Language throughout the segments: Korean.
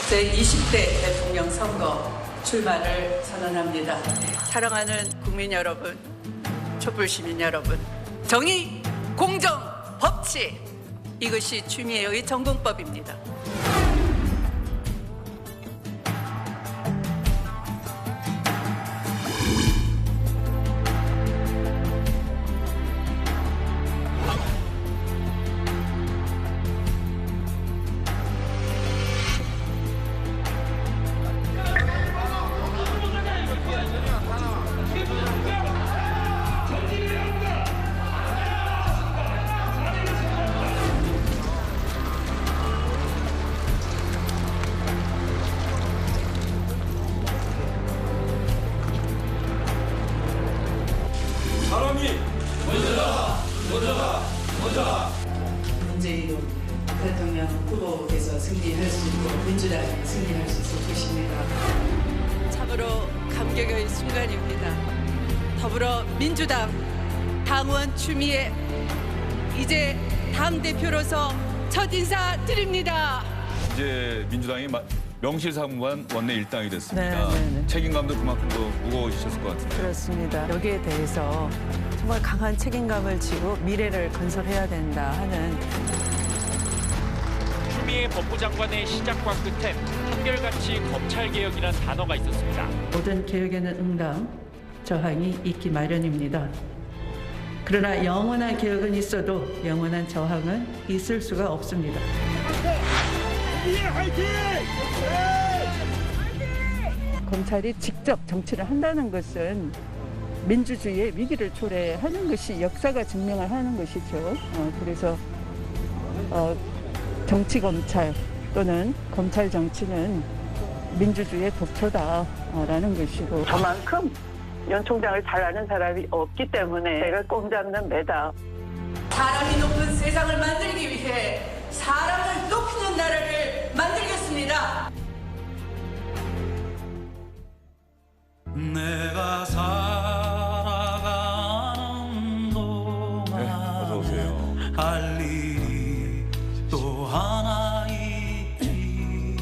제20대 대통령 선거 출마를 선언합니다. 사랑하는 국민 여러분, 촛불 시민 여러분, 정의, 공정, 법치, 이것이 추미애의 전공법입니다. 문재인 대통령 후보께서 승리할 수 있고 민주당이 승리할 수 있을 것입니다. 참으로 감격의 순간입니다. 더불어민주당 당원 추미애 이제 당대표로서 첫 인사 드립니다. 이제 민주당이 명실상부한 원내 일당이 됐습니다. 네. 책임감도 그만큼 더 무거우셨을 것 같은데. 그렇습니다. 여기에 대해서 정말 강한 책임감을 지고 미래를 건설해야 된다 하는 추미애 법무장관의 시작과 끝에 한결같이 검찰개혁이란 단어가 있었습니다. 모든 개혁에는 응당, 저항이 있기 마련입니다. 그러나 영원한 개혁은 있어도 영원한 저항은 있을 수가 없습니다. 검찰이 직접 정치를 한다는 것은 민주주의의 위기를 초래하는 것이 역사가 증명을 하는 것이죠. 그래서 정치 검찰 또는 검찰 정치는 민주주의의 독초다라는 것이고 저만큼 연 총장을 잘 아는 사람이 없기 때문에 내가 꼼 잡는 매다. 사람이 높은 세상을 만들기 위해 사람을 높이는 나라를 만들겠습니다. 내가 살아가는 동안 어서 오세요. 할 일이 또 하나 있지.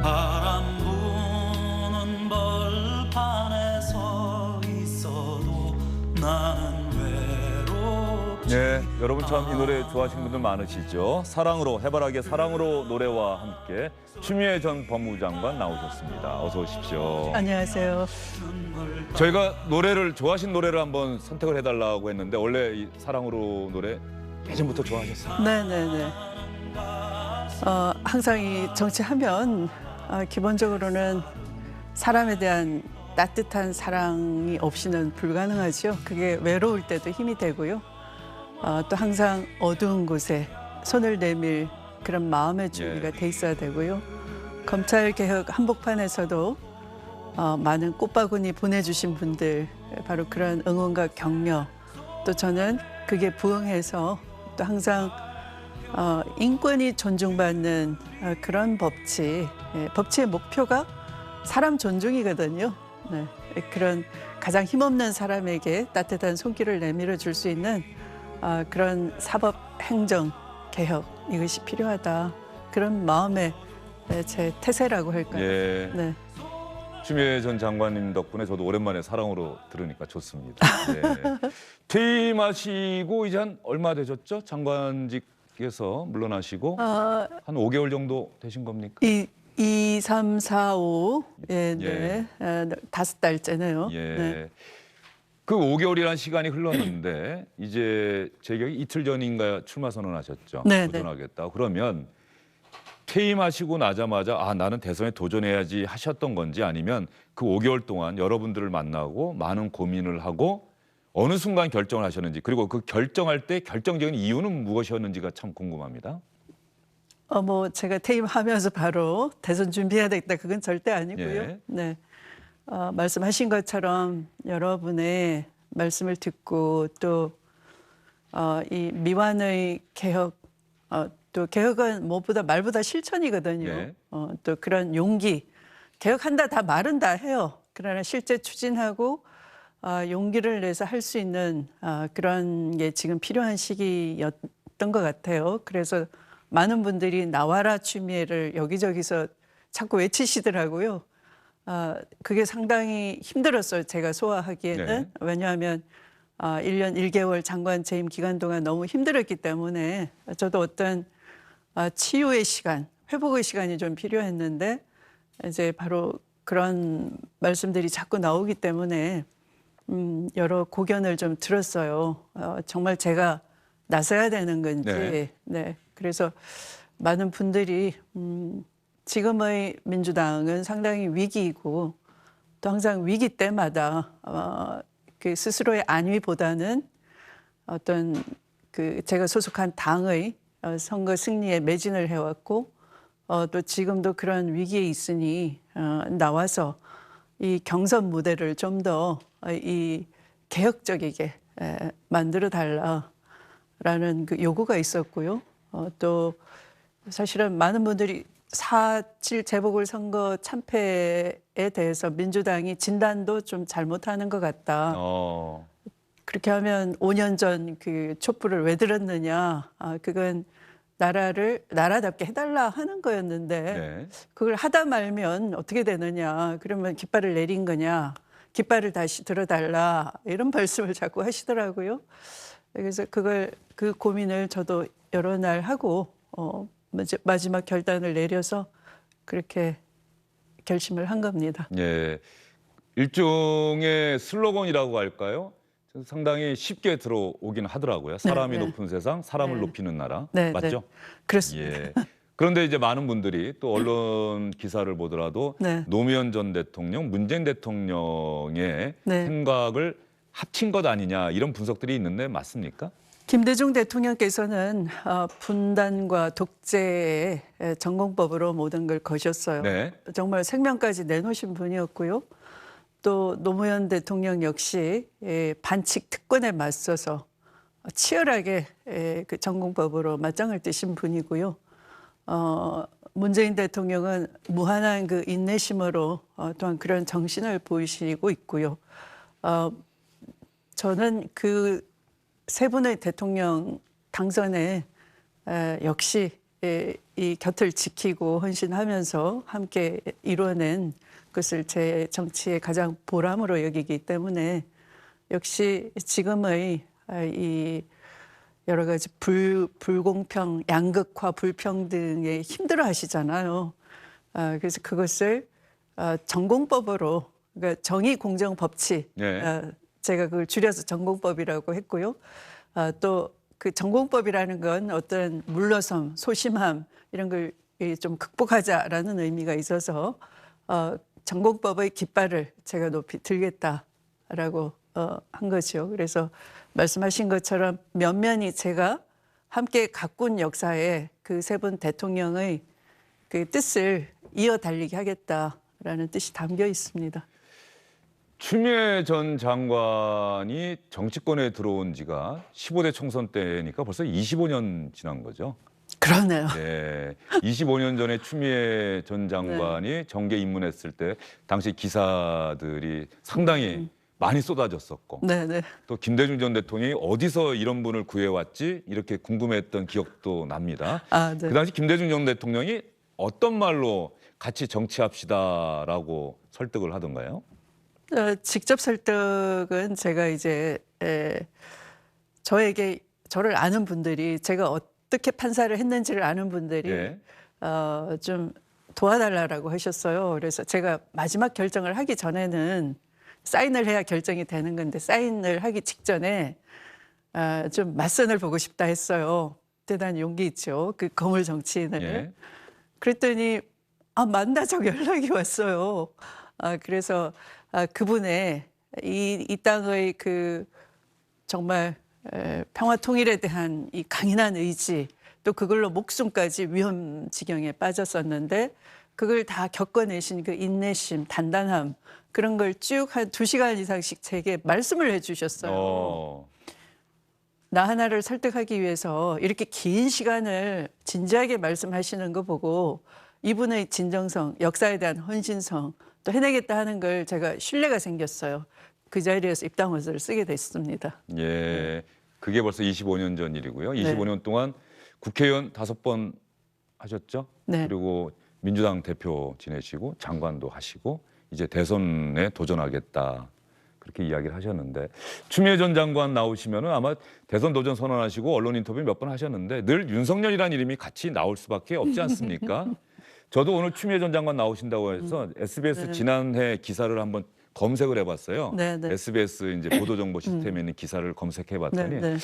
바람 부는 벌판에 서 있어도 나는 외롭지. 네, 여러분 참 이 노래 좋아하시는 분들 많으시죠? 사랑으로, 해바라기의 사랑으로 노래와 함께 추미애 전 법무장관 나오셨습니다. 어서 오십시오. 안녕하세요. 저희가 좋아하신 노래를 한번 선택을 해달라고 했는데 원래 이 사랑으로 노래 예전부터 좋아하셨어요? 네네네. 항상 이 정치하면 기본적으로는 사람에 대한 따뜻한 사랑이 없이는 불가능하죠. 그게 외로울 때도 힘이 되고요. 또 항상 어두운 곳에 손을 내밀 그런 마음의 준비가 돼 있어야 되고요. 검찰개혁 한복판에서도 많은 꽃바구니 보내주신 분들 바로 그런 응원과 격려 또 저는 그게 부응해서 또 항상 인권이 존중받는 그런 법치, 법치의 목표가 사람 존중이거든요. 네, 그런 가장 힘없는 사람에게 따뜻한 손길을 내밀어 줄 수 있는 그런 사법 행정 개혁 이것이 필요하다. 그런 마음의 제 태세라고 할까요? 예. 네. 추미애 전 장관님 덕분에 저도 오랜만에 사랑으로 들으니까 좋습니다. 네. 퇴임하시고 이제 한 얼마 되셨죠? 장관직에서 물러나시고 한 5개월 정도 되신 겁니까? 2, 3, 4, 5, 네. 5달째네요. 예. 네. 그 5개월이라는 시간이 흘렀는데 이제 제 기억에 이틀 전인가 출마 선언하셨죠. 네, 도전하겠다. 그러면 퇴임하시고 나자마자 나는 대선에 도전해야지 하셨던 건지 아니면 그 5개월 동안 여러분들을 만나고 많은 고민을 하고 어느 순간 결정을 하셨는지 그리고 그 결정할 때 결정적인 이유는 무엇이었는지가 참 궁금합니다. 제가 퇴임하면서 바로 대선 준비해야 되겠다. 그건 절대 아니고요. 예. 네. 말씀하신 것처럼 여러분의 말씀을 듣고 또 이 미완의 개혁, 또 개혁은 무엇보다 말보다 실천이거든요. 예. 또 그런 용기, 개혁한다 다 말은 다 해요. 그러나 실제 추진하고 용기를 내서 할 수 있는 그런 게 지금 필요한 시기였던 것 같아요. 그래서 많은 분들이 나와라 추미애를 여기저기서 자꾸 외치시더라고요. 그게 상당히 힘들었어요. 제가 소화하기에는. 네. 왜냐하면 1년 1개월 장관 재임 기간 동안 너무 힘들었기 때문에 저도 어떤 치유의 시간, 회복의 시간이 좀 필요했는데 이제 바로 그런 말씀들이 자꾸 나오기 때문에 여러 고견을 좀 들었어요. 정말 제가 나서야 되는 건지. 네. 네. 그래서 많은 분들이 지금의 민주당은 상당히 위기이고 또 항상 위기 때마다 그 스스로의 안위보다는 어떤 그 제가 소속한 당의 선거 승리에 매진을 해왔고 또 지금도 그런 위기에 있으니 나와서 이 경선 무대를 좀 더 이 개혁적이게 만들어 달라라는 그 요구가 있었고요. 또 사실은 많은 분들이 4.7 재보궐선거 참패에 대해서 민주당이 진단도 좀 잘못하는 것 같다. 그렇게 하면 5년 전 그 촛불을 왜 들었느냐. 그건 나라를 나라답게 해달라 하는 거였는데 네. 그걸 하다 말면 어떻게 되느냐. 그러면 깃발을 내린 거냐. 깃발을 다시 들어달라. 이런 말씀을 자꾸 하시더라고요. 그래서 그 고민을 저도 여러 날 하고 마지막 결단을 내려서 그렇게 결심을 한 겁니다. 예. 일종의 슬로건이라고 할까요? 상당히 쉽게 들어오긴 하더라고요. 사람이 네. 높은 세상, 사람을 네. 높이는 나라. 네, 맞죠? 그렇습니다. 예. 그런데 이제 많은 분들이 또 언론 기사를 보더라도 네. 노무현 전 대통령, 문재인 대통령의 네. 생각을 합친 것 아니냐 이런 분석들이 있는데 맞습니까? 김대중 대통령께서는 분단과 독재의 전공법으로 모든 걸 거셨어요. 네. 정말 생명까지 내놓으신 분이었고요. 또 노무현 대통령 역시 반칙 특권에 맞서서 치열하게 그 전공법으로 맞짱을 뜨신 분이고요. 문재인 대통령은 무한한 그 인내심으로 또한 그런 정신을 보이시고 있고요. 저는 그 세 분의 대통령 당선에 역시 이 곁을 지키고 헌신하면서 함께 이뤄낸 것을 제 정치의 가장 보람으로 여기기 때문에 역시 지금의 이 여러 가지 불공평, 양극화, 불평등에 힘들어 하시잖아요. 그래서 그것을 전공법으로, 그러니까 정의, 공정, 법치, 네. 제가 그걸 줄여서 전공법이라고 했고요. 또 그 전공법이라는 건 어떤 물러섬, 소심함 이런 걸 좀 극복하자라는 의미가 있어서 전공법의 깃발을 제가 높이 들겠다라고 한 거죠. 그래서 말씀하신 것처럼 면면이 제가 함께 가꾼 역사에 그 세 분 대통령의 그 뜻을 이어 달리게 하겠다라는 뜻이 담겨 있습니다. 추미애 전 장관이 정치권에 들어온 지가 15대 총선 때니까 벌써 25년 지난 거죠. 그러네요. 네. 25년 전에 추미애 전 장관이 정계 입문했을 때 당시 기사들이 상당히 많이 쏟아졌었고 네네. 또 김대중 전 대통령이 어디서 이런 분을 구해왔지 이렇게 궁금했던 기억도 납니다. 네. 그 당시 김대중 전 대통령이 어떤 말로 같이 정치합시다라고 설득을 하던가요? 직접 설득은 제가 이제 저를 아는 분들이 제가 어떻게 판사를 했는지를 아는 분들이 예. 좀 도와달라고 하셨어요. 그래서 제가 마지막 결정을 하기 전에는 사인을 해야 결정이 되는 건데 사인을 하기 직전에 좀 맞선을 보고 싶다 했어요. 대단히 용기 있죠. 그 거물 정치인을. 예. 그랬더니 만나자고 연락이 왔어요. 그래서 그분의 이 땅의 그 정말 평화 통일에 대한 이 강인한 의지 또 그걸로 목숨까지 위험 지경에 빠졌었는데 그걸 다 겪어내신 그 인내심, 단단함 그런 걸 쭉 한 2시간 이상씩 제게 말씀을 해주셨어요. 나 하나를 설득하기 위해서 이렇게 긴 시간을 진지하게 말씀하시는 거 보고 이분의 진정성, 역사에 대한 헌신성 또 해내겠다 하는 걸 제가 신뢰가 생겼어요. 그 자리에서 입당원서를 쓰게 됐습니다. 예. 그게 벌써 25년 전 일이고요. 25년 동안 국회의원 5번 하셨죠? 네. 그리고 민주당 대표 지내시고 장관도 하시고 이제 대선에 도전하겠다. 그렇게 이야기를 하셨는데 추미애 전 장관 나오시면은 아마 대선 도전 선언하시고 언론 인터뷰 몇 번 하셨는데 늘 윤석열이라는 이름이 같이 나올 수밖에 없지 않습니까? 저도 오늘 추미애 전 장관 나오신다고 해서 SBS 네. 지난해 기사를 한번 검색을 해봤어요. 네, 네. SBS 이제 보도정보 시스템에 있는 기사를 검색해봤더니 네, 네.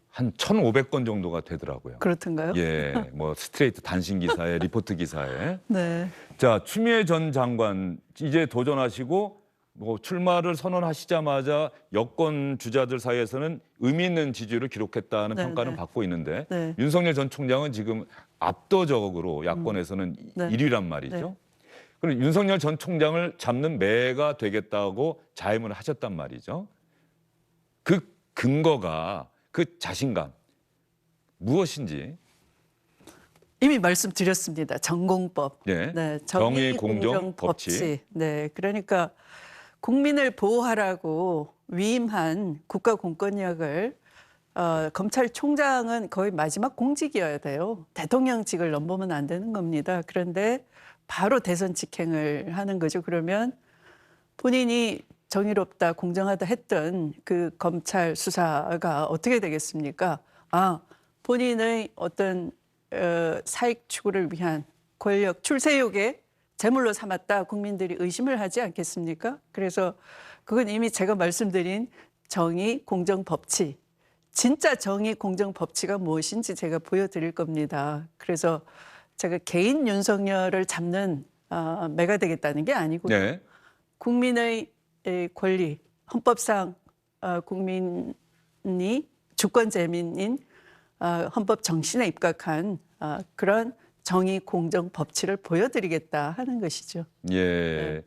한 1,500건 정도가 되더라고요. 그렇던가요? 예, 뭐 스트레이트 단신 기사에 리포트 기사에. 네. 자, 추미애 전 장관 이제 도전하시고 뭐 출마를 선언하시자마자 여권 주자들 사이에서는 의미 있는 지지율을 기록했다는 네, 평가는 네. 받고 있는데 네. 윤석열 전 총장은 지금 압도적으로 야권에서는 네. 1위란 말이죠. 네. 그리고 윤석열 전 총장을 잡는 매가 되겠다고 자임을 하셨단 말이죠. 그 근거가 그 자신감 무엇인지. 이미 말씀드렸습니다. 전공법. 예. 네, 정의, 공정, 법치. 네, 그러니까 국민을 보호하라고 위임한 국가 공권력을 검찰총장은 거의 마지막 공직이어야 돼요. 대통령직을 넘보면 안 되는 겁니다. 그런데 바로 대선 직행을 하는 거죠. 그러면 본인이 정의롭다, 공정하다 했던 그 검찰 수사가 어떻게 되겠습니까? 아, 본인의 어떤 사익 추구를 위한 권력 출세욕에 제물로 삼았다 국민들이 의심을 하지 않겠습니까? 그래서 그건 이미 제가 말씀드린 정의, 공정, 법치, 진짜 정의, 공정, 법치가 무엇인지 제가 보여드릴 겁니다. 그래서 제가 개인 윤석열을 잡는 매가 되겠다는 게 아니고요. 네. 국민의 권리, 헌법상 국민이 주권 재민인 헌법 정신에 입각한 그런 정의, 공정, 법치를 보여드리겠다 하는 것이죠. 예. 네.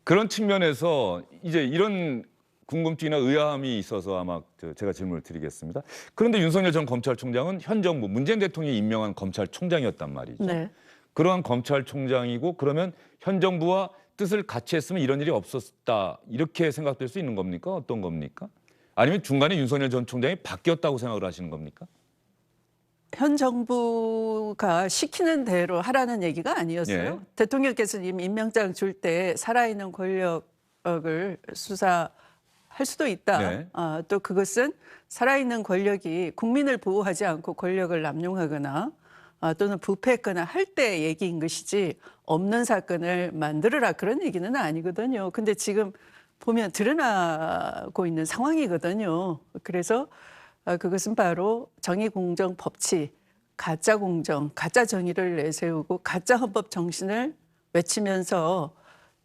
그런 측면에서 이제 이런 궁금증이나 의아함이 있어서 아마 제가 질문을 드리겠습니다. 그런데 윤석열 전 검찰총장은 현 정부 문재인 대통령이 임명한 검찰총장이었단 말이죠. 네. 그러한 검찰총장이고 그러면 현 정부와 뜻을 같이 했으면 이런 일이 없었다 이렇게 생각될 수 있는 겁니까? 어떤 겁니까? 아니면 중간에 윤석열 전 총장이 바뀌었다고 생각을 하시는 겁니까? 현 정부가 시키는 대로 하라는 얘기가 아니었어요. 예. 대통령께서 이미 임명장 줄 때 살아있는 권력을 수사할 수도 있다. 네. 또 그것은 살아있는 권력이 국민을 보호하지 않고 권력을 남용하거나 또는 부패했거나 할 때 얘기인 것이지 없는 사건을 만들어라 그런 얘기는 아니거든요. 근데 지금 보면 드러나고 있는 상황이거든요. 그래서 그것은 바로 정의, 공정, 법치, 가짜 공정, 가짜 정의를 내세우고 가짜 헌법 정신을 외치면서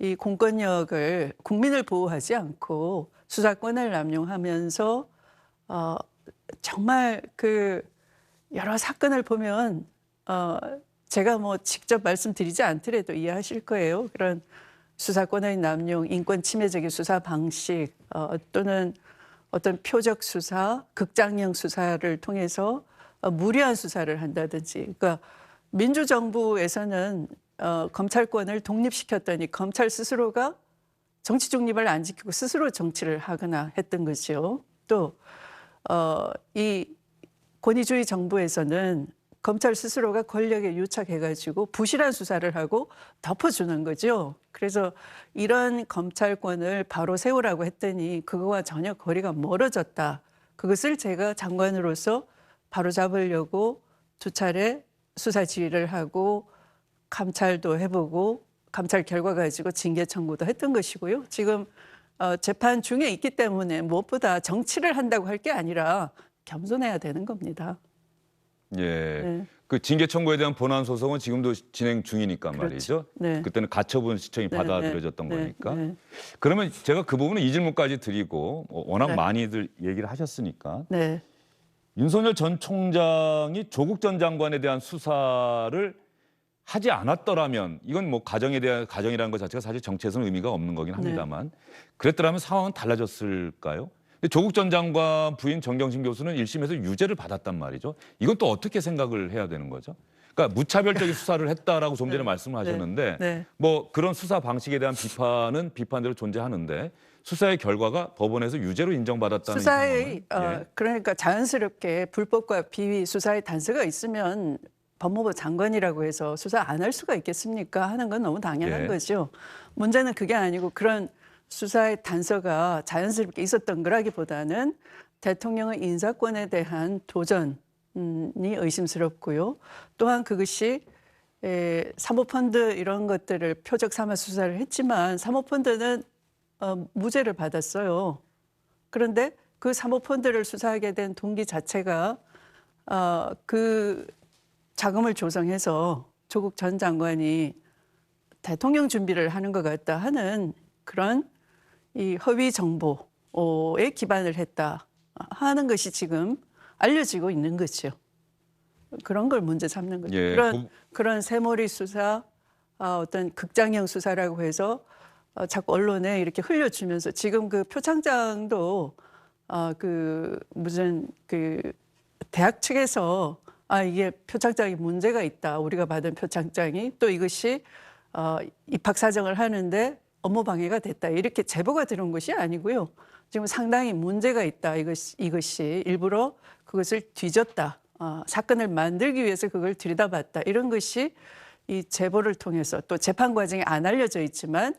이 공권력을 국민을 보호하지 않고 수사권을 남용하면서 정말 그 여러 사건을 보면 제가 뭐 직접 말씀드리지 않더라도 이해하실 거예요. 그런 수사권의 남용, 인권 침해적인 수사 방식 또는 어떤 표적 수사, 극장형 수사를 통해서 무리한 수사를 한다든지. 그러니까 민주정부에서는 검찰권을 독립시켰더니 검찰 스스로가 정치 중립을 안 지키고 스스로 정치를 하거나 했던 거죠. 또 이 권위주의 정부에서는 검찰 스스로가 권력에 유착해가지고 부실한 수사를 하고 덮어주는 거죠. 그래서 이런 검찰권을 바로 세우라고 했더니 그거와 전혀 거리가 멀어졌다. 그것을 제가 장관으로서 바로 잡으려고 2차례 수사 지휘를 하고 감찰도 해보고 감찰 결과 가지고 징계 청구도 했던 것이고요. 지금 재판 중에 있기 때문에 무엇보다 정치를 한다고 할 게 아니라 겸손해야 되는 겁니다. 예. 네. 그 징계 청구에 대한 본안 소송은 지금도 진행 중이니까 말이죠. 네. 그때는 가처분 시청이 네, 받아들여졌던 네, 거니까. 네. 그러면 제가 그 부분은 이 질문까지 드리고 워낙 네. 많이들 얘기를 하셨으니까 네. 윤석열 전 총장이 조국 전 장관에 대한 수사를 하지 않았더라면 이건 뭐 가정이라는 것 자체가 사실 정치에서는 의미가 없는 거긴 합니다만 그랬더라면 상황은 달라졌을까요? 근데 조국 전 장관 부인 정경심 교수는 1심에서 유죄를 받았단 말이죠. 이건 또 어떻게 생각을 해야 되는 거죠? 그러니까 무차별적인 수사를 했다라고 좀 전에 네. 말씀을 하셨는데 네. 뭐 그런 수사 방식에 대한 비판은 비판대로 존재하는데 수사의 결과가 법원에서 유죄로 인정받았다는 이 수사의 상황은, 예. 그러니까 자연스럽게 불법과 비위 수사의 단서가 있으면 법무부 장관이라고 해서 수사 안 할 수가 있겠습니까? 하는 건 너무 당연한 예. 거죠. 문제는 그게 아니고 그런 수사의 단서가 자연스럽게 있었던 거라기보다는 대통령의 인사권에 대한 도전이 의심스럽고요. 또한 그것이 사모펀드 이런 것들을 표적 삼아 수사를 했지만 사모펀드는 무죄를 받았어요. 그런데 그 사모펀드를 수사하게 된 동기 자체가 그 자금을 조성해서 조국 전 장관이 대통령 준비를 하는 것 같다 하는 그런 이 허위 정보에 기반을 했다 하는 것이 지금 알려지고 있는 거죠. 그런 걸 문제 삼는 거죠. 예, 그런 새머리 수사, 어떤 극장형 수사라고 해서 자꾸 언론에 이렇게 흘려주면서 지금 그 표창장도 무슨 대학 측에서 이게 표창장이 문제가 있다. 우리가 받은 표창장이 또 이것이 입학 사정을 하는데 업무 방해가 됐다. 이렇게 제보가 들어온 것이 아니고요. 지금 상당히 문제가 있다. 이것이 일부러 그것을 뒤졌다. 사건을 만들기 위해서 그걸 들여다봤다. 이런 것이 이 제보를 통해서 또 재판 과정에 안 알려져 있지만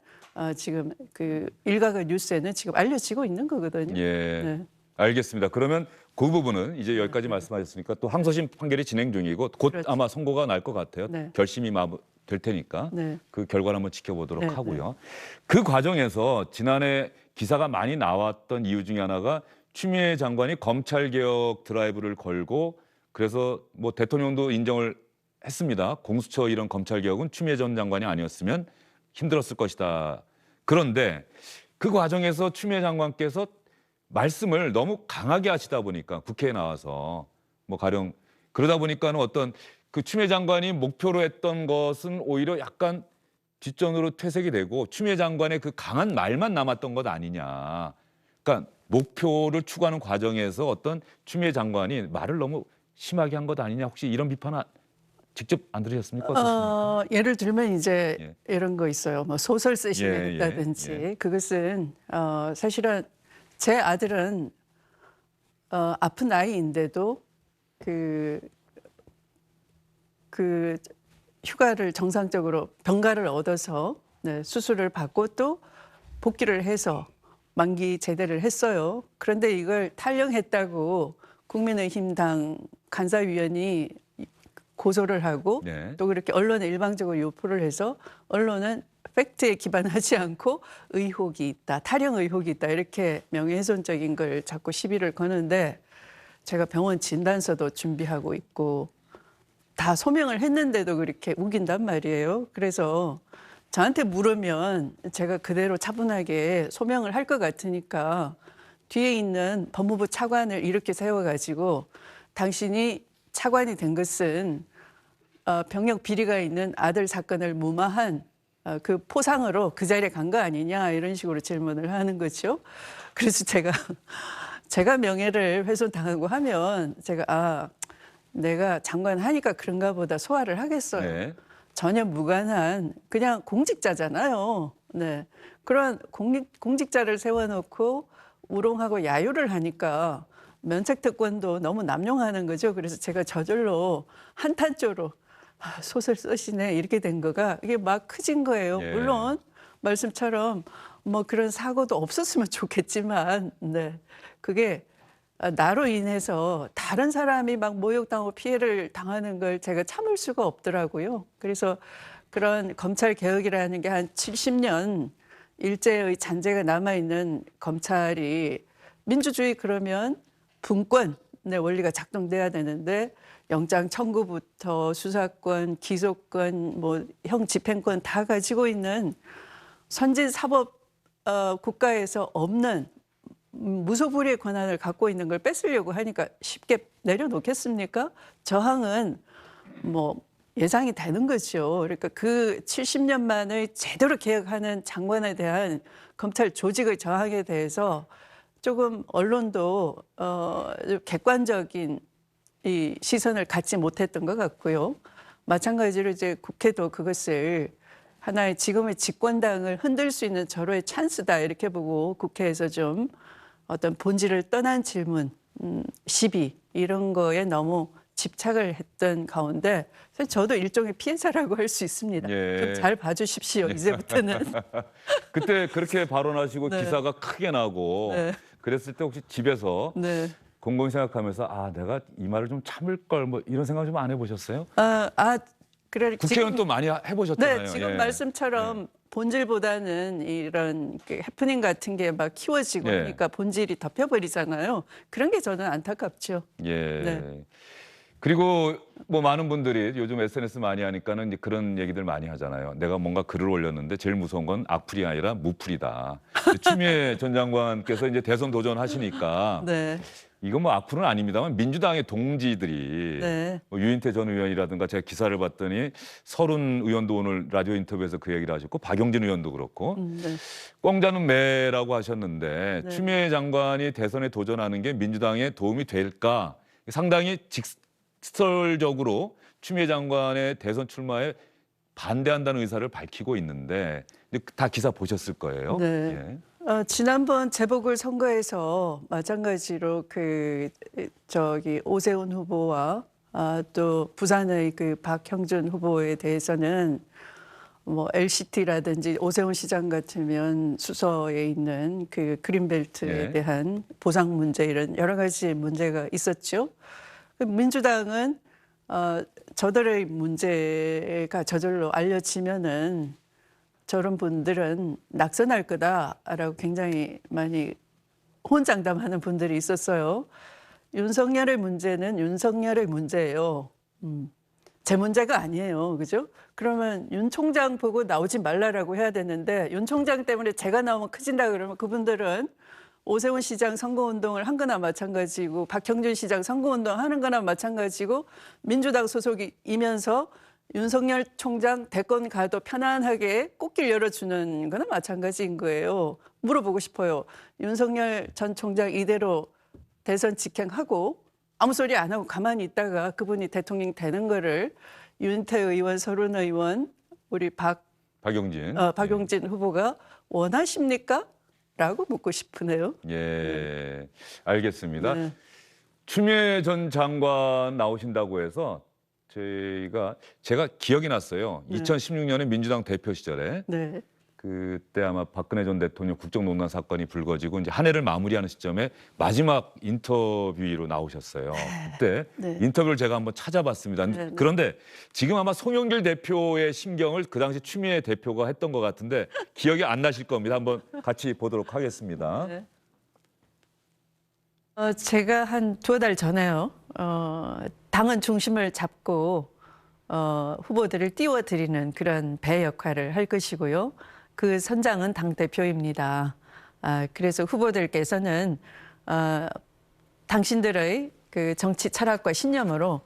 지금 그 일각의 뉴스에는 지금 알려지고 있는 거거든요. 예. 네. 알겠습니다. 그러면 그 부분은 이제 여기까지 말씀하셨으니까 또 항소심 판결이 진행 중이고 곧 그렇죠. 아마 선고가 날 것 같아요. 네. 결심이 될 테니까 네. 그 결과를 한번 지켜보도록 네, 하고요. 그 과정에서 지난해 기사가 많이 나왔던 이유 중에 하나가 추미애 장관이 검찰개혁 드라이브를 걸고 그래서 뭐 대통령도 인정을 했습니다. 공수처 이런 검찰개혁은 추미애 전 장관이 아니었으면 힘들었을 것이다. 그런데 그 과정에서 추미애 장관께서 말씀을 너무 강하게 하시다 보니까 국회에 나와서 뭐 가령 그러다 보니까는 어떤 그 추미애 장관이 목표로 했던 것은 오히려 약간 뒷전으로 퇴색이 되고 추미애 장관의 그 강한 말만 남았던 것 아니냐. 그러니까 목표를 추구하는 과정에서 어떤 추미애 장관이 말을 너무 심하게 한 것 아니냐. 혹시 이런 비판은 직접 안 들으셨습니까? 어떻습니까? 예를 들면 이제 예. 이런 거 있어요. 뭐 소설 쓰시면 예, 예, 했다든지 예. 그것은 사실은 제 아들은 아픈 아이인데도 그 휴가를 정상적으로 병가를 얻어서 수술을 받고 또 복귀를 해서 만기 제대를 했어요. 그런데 이걸 탈영했다고 국민의힘당 간사위원이 고소를 하고 네. 또 그렇게 언론에 일방적으로 유포를 해서 언론은 팩트에 기반하지 않고 의혹이 있다, 탈영 의혹이 있다 이렇게 명예훼손적인 걸 자꾸 시비를 거는데 제가 병원 진단서도 준비하고 있고 다 소명을 했는데도 그렇게 우긴단 말이에요. 그래서 저한테 물으면 제가 그대로 차분하게 소명을 할 것 같으니까 뒤에 있는 법무부 차관을 이렇게 세워가지고 당신이 차관이 된 것은 병력 비리가 있는 아들 사건을 무마한 그 포상으로 그 자리에 간 거 아니냐 이런 식으로 질문을 하는 거죠. 그래서 제가 명예를 훼손당하고 하면 제가 내가 장관 하니까 그런가 보다 소화를 하겠어요. 네. 전혀 무관한 그냥 공직자잖아요. 네. 그런 공직자를 세워놓고 우롱하고 야유를 하니까 면책특권도 너무 남용하는 거죠. 그래서 제가 저절로 한탄조로 소설 쓰시네 이렇게 된 거가 이게 막 커진 거예요. 예. 물론 말씀처럼 뭐 그런 사고도 없었으면 좋겠지만 네. 그게 나로 인해서 다른 사람이 막 모욕당하고 피해를 당하는 걸 제가 참을 수가 없더라고요. 그래서 그런 검찰 개혁이라는 게 한 70년 일제의 잔재가 남아있는 검찰이 민주주의 그러면 분권의 원리가 작동돼야 되는데 영장 청구부터 수사권, 기소권, 뭐 형 집행권 다 가지고 있는 선진 사법 국가에서 없는 무소불위의 권한을 갖고 있는 걸 뺏으려고 하니까 쉽게 내려놓겠습니까? 저항은 뭐 예상이 되는 거죠. 그러니까 그 70년 만에 제대로 개혁하는 장관에 대한 검찰 조직의 저항에 대해서 조금 언론도 객관적인 이 시선을 갖지 못했던 것 같고요. 마찬가지로 이제 국회도 그것을 하나의 지금의 집권당을 흔들 수 있는 절호의 찬스다 이렇게 보고 국회에서 좀 어떤 본질을 떠난 질문, 시비 이런 거에 너무 집착을 했던 가운데 사실 저도 일종의 피해자라고 할 수 있습니다. 예. 좀 잘 봐주십시오. 이제부터는. 그때 그렇게 발언하시고 네. 기사가 크게 나고 네. 그랬을 때 혹시 집에서 네. 곰곰이 생각하면서 아 내가 이 말을 좀 참을 걸 뭐 이런 생각 좀 안 해보셨어요? 그래. 국회의원 또 많이 해보셨잖아요. 네, 지금 예. 말씀처럼 본질보다는 이런 그 해프닝 같은 게 막 키워지고 예. 하니까 본질이 덮여버리잖아요. 그런 게 저는 안타깝죠. 예. 네. 그리고 뭐 많은 분들이 요즘 SNS 많이 하니까는 이제 그런 얘기들 많이 하잖아요. 내가 뭔가 글을 올렸는데 제일 무서운 건 악플이 아니라 무플이다. 추미애 전 장관께서 이제 대선 도전하시니까 네, 이건 뭐 악플은 아닙니다만 민주당의 동지들이 네, 뭐 유인태 전 의원이라든가 제가 기사를 봤더니 서른 의원도 오늘 라디오 인터뷰에서 그 얘기를 하셨고 박용진 의원도 그렇고 네. 꽁자는 매라고 하셨는데 네. 추미애 장관이 대선에 도전하는 게 민주당에 도움이 될까? 상당히 직설적으로 추미애 장관의 대선 출마에 반대한다는 의사를 밝히고 있는데 다 기사 보셨을 거예요. 네. 예. 지난번 재보궐선거에서 마찬가지로 오세훈 후보와 또 부산의 그 박형준 후보에 대해서는 뭐 LCT라든지 오세훈 시장 같으면 수서에 있는 그 그린벨트에 네. 대한 보상 문제 이런 여러 가지 문제가 있었죠. 민주당은 저들의 문제가 저절로 알려지면은 저런 분들은 낙선할 거다라고 굉장히 많이 호언장담하는 분들이 있었어요. 윤석열의 문제는 윤석열의 문제예요. 제 문제가 아니에요. 그죠? 그러면 윤 총장 보고 나오지 말라라고 해야 되는데 윤 총장 때문에 제가 나오면 커진다 그러면 그분들은 오세훈 시장 선거운동을 한 거나 마찬가지고 박형준 시장 선거운동 하는 거나 마찬가지고 민주당 소속이면서 윤석열 총장 대권 가도 편안하게 꽃길 열어주는 거나 마찬가지인 거예요. 물어보고 싶어요. 윤석열 전 총장 이대로 대선 직행하고 아무 소리 안 하고 가만히 있다가 그분이 대통령 되는 거를 윤태 의원, 서른 의원, 우리 박용진 후보가 원하십니까? 라고 묻고 싶으네요. 예, 알겠습니다. 네. 추미애 전 장관 나오신다고 해서 제가 기억이 났어요. 네. 2016년에 민주당 대표 시절에 네. 그때 아마 박근혜 전 대통령 국정농단 사건이 불거지고 이제 한 해를 마무리하는 시점에 마지막 인터뷰로 나오셨어요. 그때 네. 인터뷰를 제가 한번 찾아봤습니다. 네, 네. 그런데 지금 아마 송영길 대표의 심경을 그 당시 추미애 대표가 했던 것 같은데 기억이 안 나실 겁니다. 한번 같이 보도록 하겠습니다. 네. 제가 한 2달 전에요. 당은 중심을 잡고 후보들을 띄워드리는 그런 배 역할을 할 것이고요. 그 선장은 당 대표입니다. 그래서 후보들께서는 당신들의 그 정치 철학과 신념으로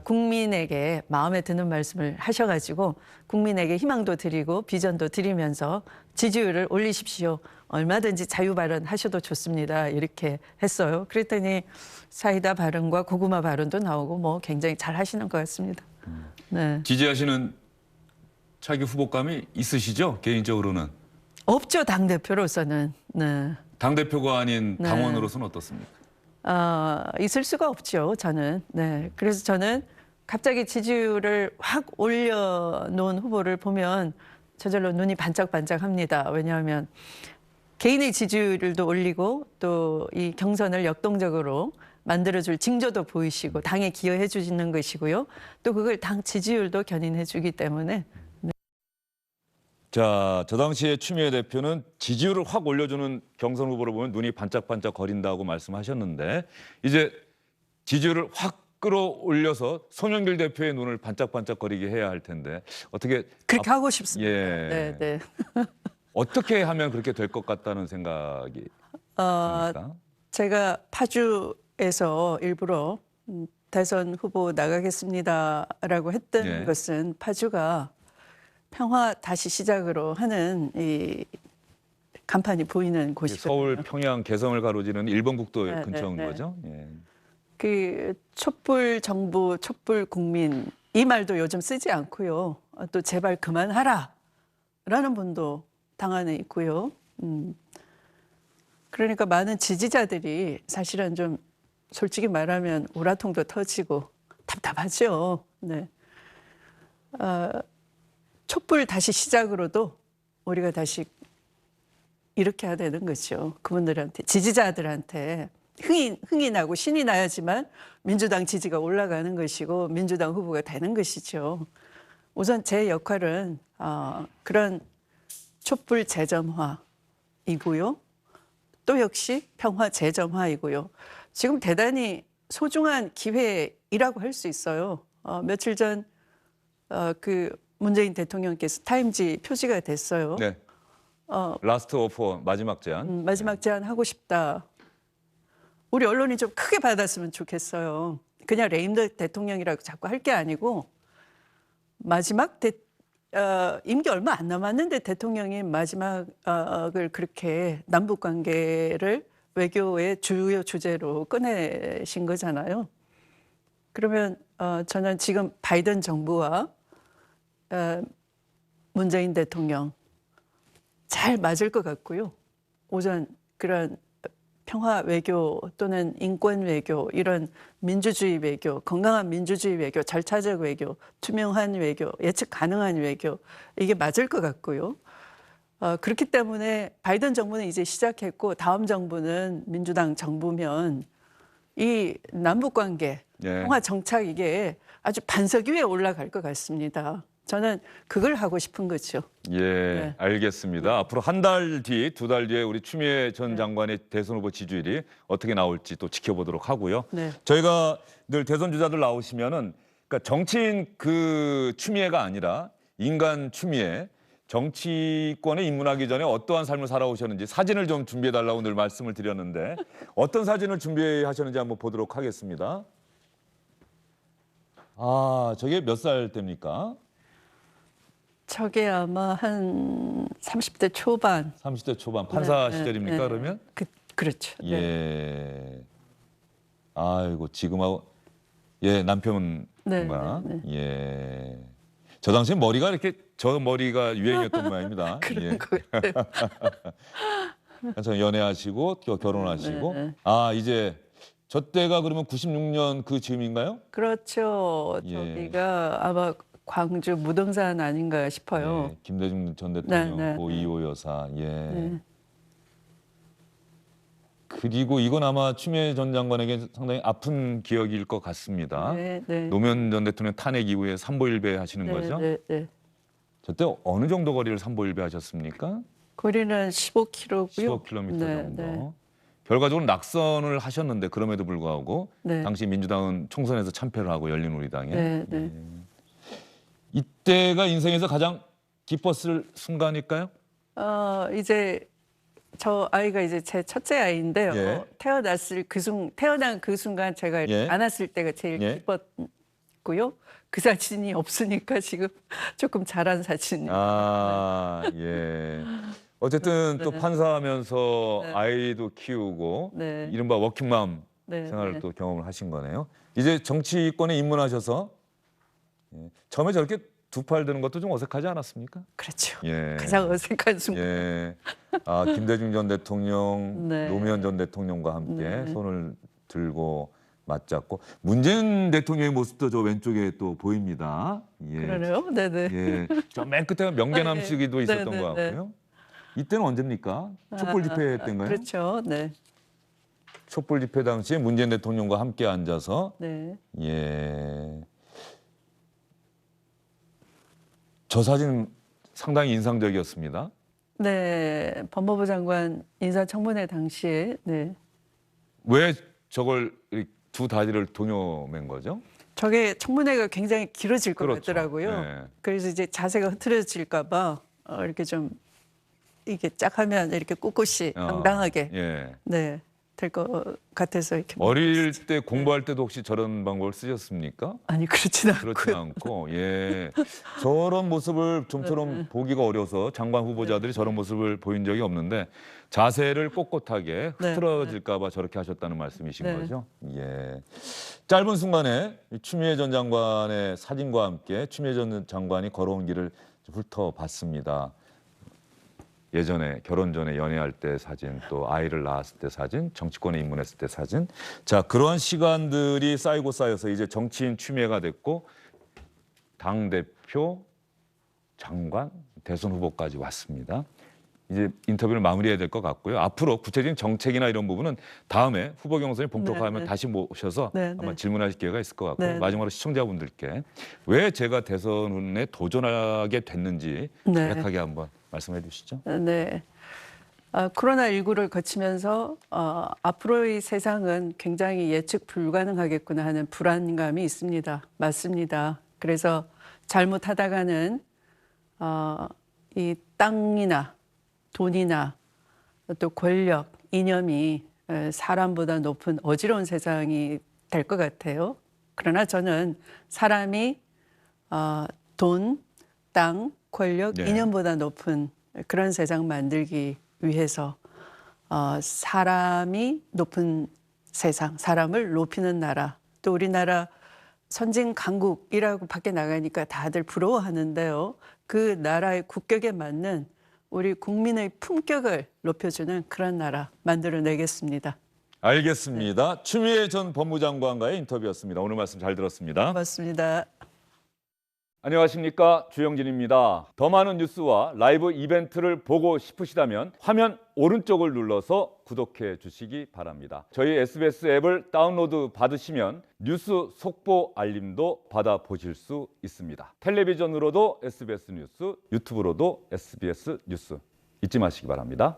국민에게 마음에 드는 말씀을 하셔가지고 국민에게 희망도 드리고 비전도 드리면서 지지율을 올리십시오. 얼마든지 자유 발언하셔도 좋습니다. 이렇게 했어요. 그랬더니 사이다 발언과 고구마 발언도 나오고 뭐 굉장히 잘 하시는 것 같습니다. 네. 지지하시는 차기 후보감이 있으시죠? 개인적으로는. 없죠, 당대표로서는. 네. 당대표가 아닌 네. 당원으로서는 어떻습니까? 있을 수가 없죠, 저는. 네. 그래서 저는 갑자기 지지율을 확 올려놓은 후보를 보면 저절로 눈이 반짝반짝합니다. 왜냐하면 개인의 지지율도 올리고 또 이 경선을 역동적으로 만들어줄 징조도 보이시고 당에 기여해 주시는 것이고요. 또 그걸 당 지지율도 견인해 주기 때문에. 자, 저 당시에 추미애 대표는 지지율을 확 올려주는 경선 후보를 보면 눈이 반짝반짝 거린다고 말씀하셨는데 이제 지지율을 확 끌어올려서 송영길 대표의 눈을 반짝반짝거리게 해야 할 텐데 어떻게 그렇게 하고 싶습니다. 예. 네, 네. 어떻게 하면 그렇게 될 것 같다는 생각이 듭니까? 제가 파주에서 일부러 대선 후보 나가겠습니다라고 했던 예. 것은 파주가 평화 다시 시작으로 하는 이 간판이 보이는 곳이거든요. 서울, 평양, 개성을 가로지르는 일본 국도 네, 근처인 네, 네. 거죠? 예. 그 촛불 정부, 촛불 국민 이 말도 요즘 쓰지 않고요. 또 제발 그만하라 라는 분도 당 안에 있고요. 그러니까 많은 지지자들이 사실은 좀 솔직히 말하면 우라통도 터지고 답답하죠. 네. 촛불 다시 시작으로도 우리가 다시 이렇게 해야 되는 거죠. 그분들한테, 지지자들한테 흥이 나고 신이 나야지만 민주당 지지가 올라가는 것이고 민주당 후보가 되는 것이죠. 우선 제 역할은 그런 촛불 재점화이고요. 또 역시 평화 재점화이고요. 지금 대단히 소중한 기회이라고 할 수 있어요. 며칠 전 그 문재인 대통령께서 타임지 표지가 됐어요. 네. 라스트 오퍼 마지막 제안. 마지막 제안 하고 싶다. 우리 언론이 좀 크게 받았으면 좋겠어요. 그냥 레임덕 대통령이라고 자꾸 할 게 아니고 마지막 임기 얼마 안 남았는데 대통령이 마지막을 그렇게 남북 관계를 외교의 주요 주제로 꺼내신 거잖아요. 그러면 저는 지금 바이든 정부와 문재인 대통령 잘 맞을 것 같고요. 우선 그런 평화 외교 또는 인권 외교, 이런 민주주의 외교, 건강한 민주주의 외교, 절차적 외교, 투명한 외교, 예측 가능한 외교, 이게 맞을 것 같고요. 그렇기 때문에 바이든 정부는 이제 시작했고 다음 정부는 민주당 정부면 이 남북관계, 예. 평화 정착 이게 아주 반석 위에 올라갈 것 같습니다. 저는 그걸 하고 싶은 거죠. 예, 네. 알겠습니다. 앞으로 한 달 뒤, 두 달 뒤에 우리 추미애 전 장관의 대선 후보 지지율이 어떻게 나올지 또 지켜보도록 하고요. 네. 저희가 늘 대선 주자들 나오시면은 그러니까 정치인 그 추미애가 아니라 인간 추미애, 정치권에 입문하기 전에 어떠한 삶을 살아오셨는지 사진을 좀 준비해달라고 늘 말씀을 드렸는데 어떤 사진을 준비하셨는지 한번 보도록 하겠습니다. 아, 저게 몇 살 때입니까? 저게 아마 한 30대 초반. 30대 초반 판사 네, 시절입니까? 네. 그러면? 그렇죠. 네. 예. 아이고 지금하고 예 남편과 네, 예. 저 당시에 머리가 이렇게 저 머리가 유행이었던 모양입니다. 그런 예. 거 같아요. 그래서 연애하시고 또 결혼하시고 네. 아 이제 저 때가 그러면 96년 그 즈음인가요? 그렇죠. 예. 저기가 아마 광주 무등산 아닌가 싶어요. 예. 김대중 전 대통령, 네, 네, 고 이호 여사. 예. 네. 그리고 이건 아마 추미애 전 장관에게 상당히 아픈 기억일 것 같습니다. 네, 네. 노무현 전 대통령 탄핵 이후에 삼보일배 하시는 네, 거죠? 네, 네. 저때 어느 정도 거리를 삼보일배 하셨습니까? 거리는 15km고요. 15km 네, 정도. 네. 결과적으로 낙선을 하셨는데 그럼에도 불구하고 네. 당시 민주당은 총선에서 참패를 하고 열린우리당에 네, 네. 이때가 인생에서 가장 기뻤을 순간일까요? 이제 저 아이가 이제 제 첫째 아이인데요. 예. 태어난 그 순간 제가 예. 안았을 때가 제일 예. 기뻤고요. 그 사진이 없으니까 지금 조금 자란 사진이에요. 아, 예. 어쨌든 또 판사하면서 네. 아이도 키우고 네. 이른바 워킹맘 네, 생활을 네. 또 경험을 하신 거네요. 이제 정치권에 입문하셔서 처음에 저렇게 두 팔 드는 것도 좀 어색하지 않았습니까? 그렇죠. 예. 가장 어색한 순간. 예. 아, 김대중 전 대통령, 네. 노무현 전 대통령과 함께 네. 손을 들고 맞잡고 문재인 대통령의 모습도 저 왼쪽에 또 보입니다. 예. 그러네요. 네네. 예. 저 맨 끝에 명계남 시기도 네, 있었던 네, 것 네. 같고요. 이때는 언제입니까? 촛불 집회 때인가요? 그렇죠. 네. 촛불 집회 당시에 문재인 대통령과 함께 앉아서 네. 예. 저 사진 상당히 인상적이었습니다. 네. 법무부 장관 인사청문회 당시에 네. 왜 저걸 두 다리를 동요맨 거죠? 저게 청문회가 굉장히 길어질 것 그렇죠. 같더라고요. 네. 그래서 이제 자세가 흐트러질까 봐 이렇게 좀 이게 짝 하면 이렇게 꿋꿋이 당당하게 예. 네 될 것 같아서 이렇게 어릴 때 공부할 때도 혹시 저런 방법을 쓰셨습니까? 아니 그렇진 않고요. 그렇지 않고 예 저런 모습을 좀처럼 보기가 어려서 장관 후보자들이 저런 모습을 보인 적이 없는데 자세를 꼿꼿하게 네. 흐트러질까봐 저렇게 하셨다는 말씀이신 네. 거죠? 예. 짧은 순간에 추미애 전 장관의 사진과 함께 추미애 전 장관이 걸어온 길을 훑어봤습니다. 예전에 결혼 전에 연애할 때 사진, 또 아이를 낳았을 때 사진, 정치권에 입문했을 때 사진. 자, 그러한 시간들이 쌓이고 쌓여서 이제 정치인 추미애가 됐고 당대표, 장관, 대선 후보까지 왔습니다. 이제 인터뷰를 마무리해야 될 것 같고요. 앞으로 구체적인 정책이나 이런 부분은 다음에 후보 경선이 본격화하면 네, 네. 다시 모셔서 네, 아마 네. 질문하실 기회가 있을 것 같고요. 네, 네. 마지막으로 시청자분들께 왜 제가 대선에 도전하게 됐는지 네. 정확하게 한번 말씀해 주시죠. 네. 코로나19를 거치면서 앞으로의 세상은 굉장히 예측 불가능하겠구나 하는 불안감이 있습니다. 맞습니다. 그래서 잘못하다가는 이 땅이나 돈이나 또 권력, 이념이 사람보다 높은 어지러운 세상이 될 것 같아요. 그러나 저는 사람이 돈, 땅, 권력, 네. 이념보다 높은 그런 세상 만들기 위해서 사람이 높은 세상, 사람을 높이는 나라, 또 우리나라 선진 강국이라고 밖에 나가니까 다들 부러워하는데요. 그 나라의 국격에 맞는 우리 국민의 품격을 높여주는 그런 나라 만들어내겠습니다. 알겠습니다. 추미애 전 법무장관과의 인터뷰였습니다. 오늘 말씀 잘 들었습니다. 고맙습니다. 안녕하십니까, 주영진입니다. 더 많은 뉴스와 라이브 이벤트를 보고 싶으시다면 화면 오른쪽을 눌러서 구독해 주시기 바랍니다. 저희 SBS 앱을 다운로드 받으시면 뉴스 속보 알림도 받아보실 수 있습니다. 텔레비전으로도 SBS 뉴스, 유튜브로도 SBS 뉴스 잊지 마시기 바랍니다.